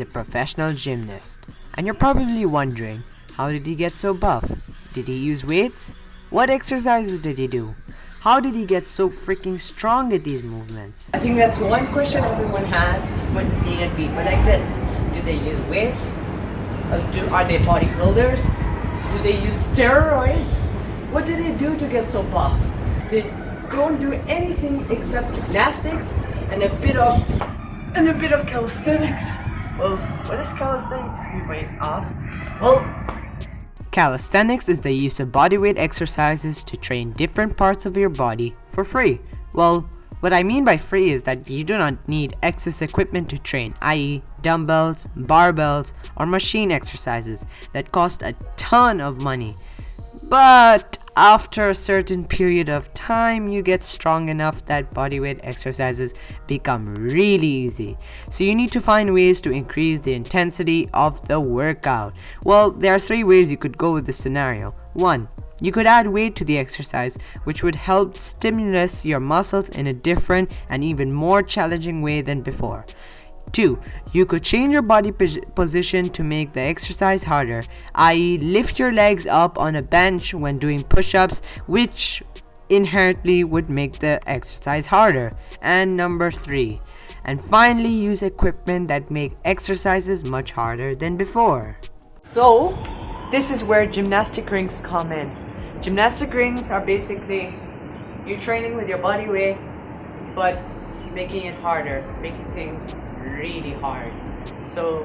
is a professional gymnast, and you're probably wondering, how did he get so buff? Did he use weights? What exercises did he do? How did he get so freaking strong at these movements? I think that's one question everyone has when looking at people like this. Do they use weights? Are they bodybuilders? Do they use steroids? What do they do to get so buff? They don't do anything except gymnastics and a bit of calisthenics. Well, what is calisthenics, you might ask? Well, Calisthenics is the use of bodyweight exercises to train different parts of your body for free. Well, what I mean by free is that you do not need excess equipment to train, i.e. dumbbells, barbells, or machine exercises that cost a ton of money. But after a certain period of time, you get strong enough that bodyweight exercises become really easy. So you need to find ways to increase the intensity of the workout. Well, there are 3 ways you could go with this scenario. 1. You could add weight to the exercise, which would help stimulate your muscles in a different and even more challenging way than before. 2. You could change your body position to make the exercise harder, i.e. lift your legs up on a bench when doing push-ups, which inherently would make the exercise harder. And number 3. And finally, use equipment that make exercises much harder than before. so this is where gymnastic rings come in. Gymnastic rings are basically you training with your body weight, but making it harder, making things really hard. So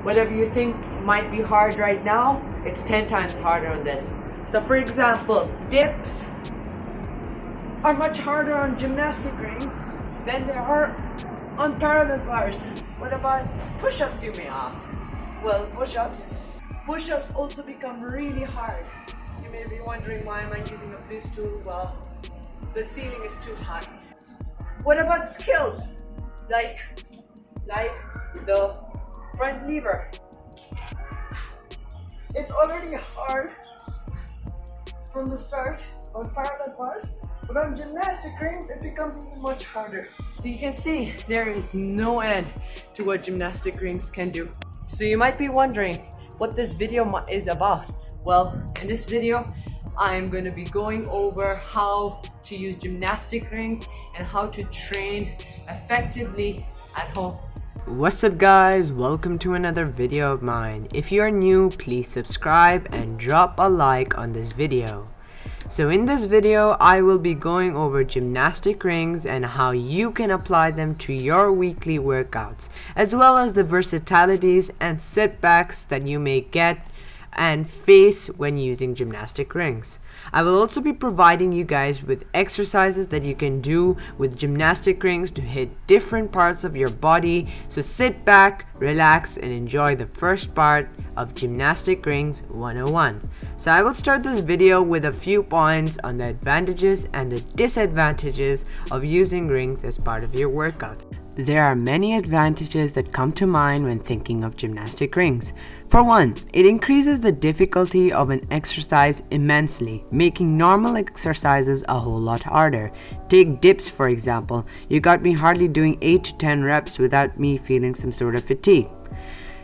whatever you think might be hard right now, it's 10 times harder on this. So for example, dips are much harder on gymnastic rings than they are on parallel bars. What about push-ups, you may ask? Well, push-ups also become really hard. You may be wondering, why am I using a blue stool? Well, the ceiling is too high. What about skills like the front lever? It's already hard from the start on parallel bars, but on gymnastic rings it becomes even much harder. So you can see there is no end to what gymnastic rings can do. So you might be wondering what this video is about. Well, in this video I'm going to be going over how to use gymnastic rings and how to train effectively at home. What's up guys, welcome to another video of mine. If you are new, please subscribe and drop a like on this video. So in this video, I will be going over gymnastic rings and how you can apply them to your weekly workouts, as well as the versatilities and setbacks that you may get and face when using gymnastic rings. I will also be providing you guys with exercises that you can do with gymnastic rings to hit different parts of your body. So sit back, relax, and enjoy the first part of Gymnastic Rings 101. So I will start this video with a few points on the advantages and the disadvantages of using rings as part of your workouts. There are many advantages that come to mind when thinking of gymnastic rings. For one, it increases the difficulty of an exercise immensely, making normal exercises a whole lot harder. Take dips for example. You got me hardly doing 8 to 10 reps without me feeling some sort of fatigue.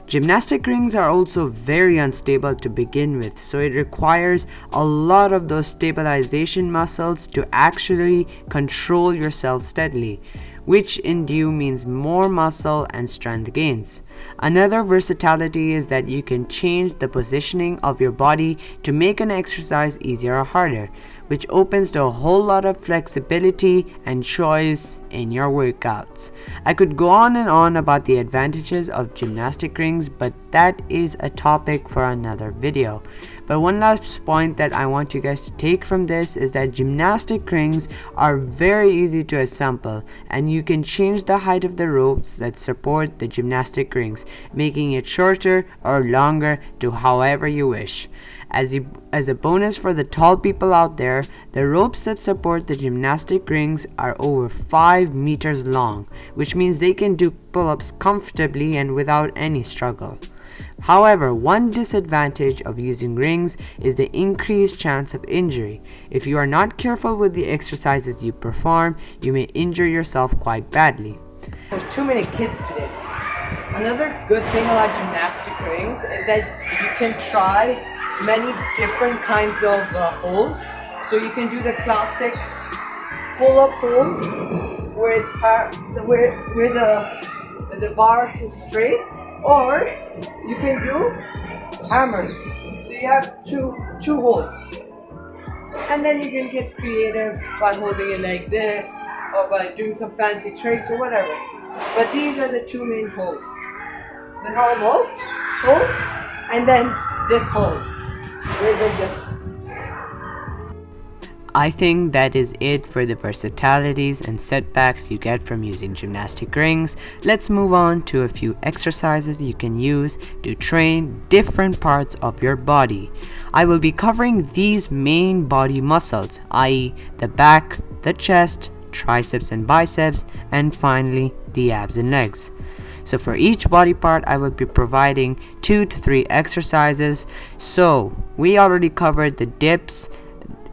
Gymnastic rings are also very unstable to begin with, so it requires a lot of those stabilization muscles to actually control yourself steadily, which in due means more muscle and strength gains. Another versatility is that you can change the positioning of your body to make an exercise easier or harder, which opens to a whole lot of flexibility and choice in your workouts. I could go on and on about the advantages of gymnastic rings, but that is a topic for another video. But one last point that I want you guys to take from this is that gymnastic rings are very easy to assemble, and you can change the height of the ropes that support the gymnastic rings, making it shorter or longer to however you wish. As a bonus for the tall people out there, the ropes that support the gymnastic rings are over 5 meters long, which means they can do pull-ups comfortably and without any struggle. However, one disadvantage of using rings is the increased chance of injury. If you are not careful with the exercises you perform, you may injure yourself quite badly. There's too many kids today. Another good thing about gymnastic rings is that you can try many different kinds of holds. So you can do the classic pull-up hold, where it's where the bar is straight, or you can do hammer. So you have two holds, and then you can get creative by holding it like this, or by doing some fancy tricks or whatever. But these are the two main holds: the normal hold, and then this hold. Where's this? I think that is it for the versatilities and setbacks you get from using gymnastic rings. Let's move on to a few exercises you can use to train different parts of your body. I will be covering these main body muscles, i.e. the back, the chest, triceps and biceps, and finally the abs and legs. So for each body part, I will be providing 2 to 3 exercises. So we already covered the dips,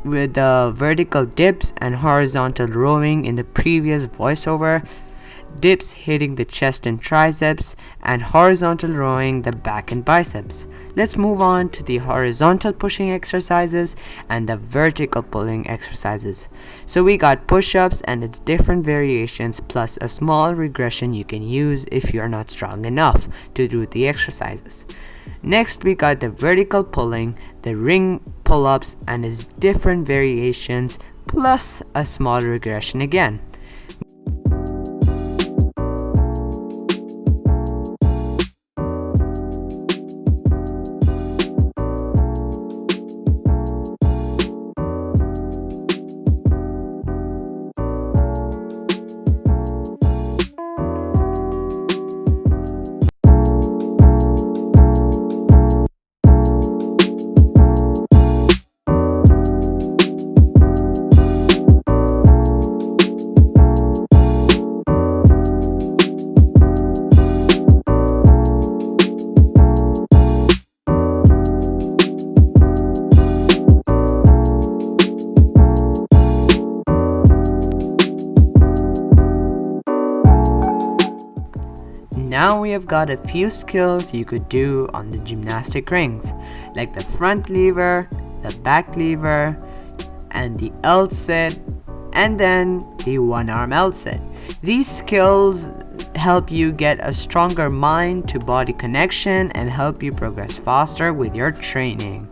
with the vertical dips and horizontal rowing in the previous voiceover, dips hitting the chest and triceps, and horizontal rowing the back and biceps. Let's move on to the horizontal pushing exercises and the vertical pulling exercises. So we got push-ups and its different variations, plus a small regression you can use if you're not strong enough to do the exercises. Next we got the vertical pulling, the ring pull-ups and its different variations, plus a small regression again. Now we have got a few skills you could do on the gymnastic rings, like the front lever, the back lever, and the L sit, and then the one arm L sit. These skills help you get a stronger mind to body connection and help you progress faster with your training.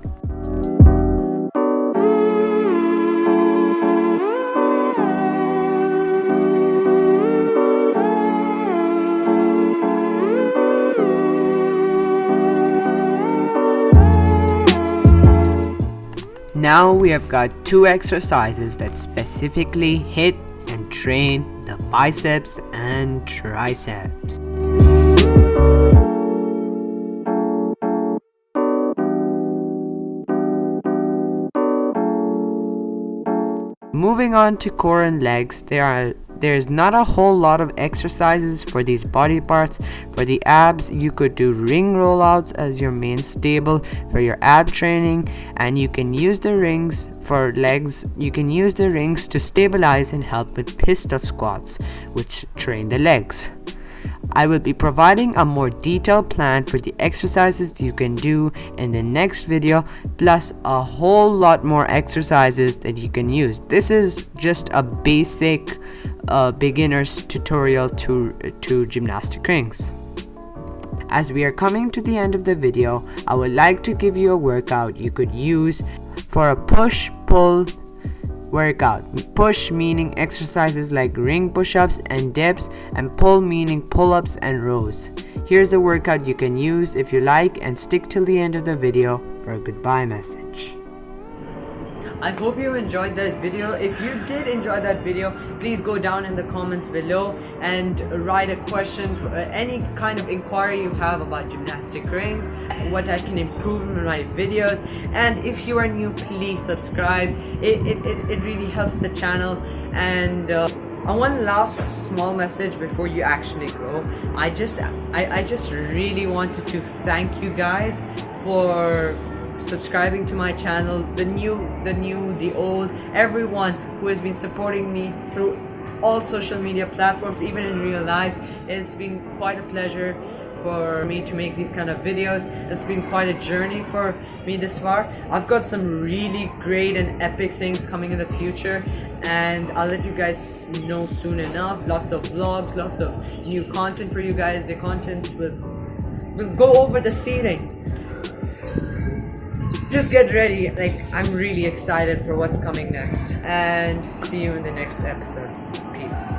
Now we have got 2 exercises that specifically hit and train the biceps and triceps. Moving on to core and legs, there's not a whole lot of exercises for these body parts. For the abs, you could do ring rollouts as your main staple for your ab training, and you can use the rings. For legs, you can use the rings to stabilize and help with pistol squats, which train the legs. I will be providing a more detailed plan for the exercises you can do in the next video, plus a whole lot more exercises that you can use. This is just a basic beginner's tutorial to gymnastic rings. As we are coming to the end of the video, I would like to give you a workout you could use for a push-pull workout. Push meaning exercises like ring push-ups and dips, and pull meaning pull-ups and rows. Here's the workout you can use if you like, and stick till the end of the video for a goodbye message. I hope you enjoyed that video. If you did enjoy that video, please go down in the comments below and write a question for any kind of inquiry you have about gymnastic rings, what I can improve in my videos. And if you are new, please subscribe. It really helps the channel. And one last small message before you actually go. I just really wanted to thank you guys for subscribing to my channel, the new, the old, everyone who has been supporting me through all social media platforms, even in real life. It's been quite a pleasure. for me to make these kind of videos. It's been quite a journey for me this far. I've got some really great and epic things coming in the future, and I'll let you guys know soon enough. Lots of vlogs, lots of new content for you guys. The content will go over the ceiling. Just get ready. Like, I'm really excited for what's coming next, and see you in the next episode. Peace.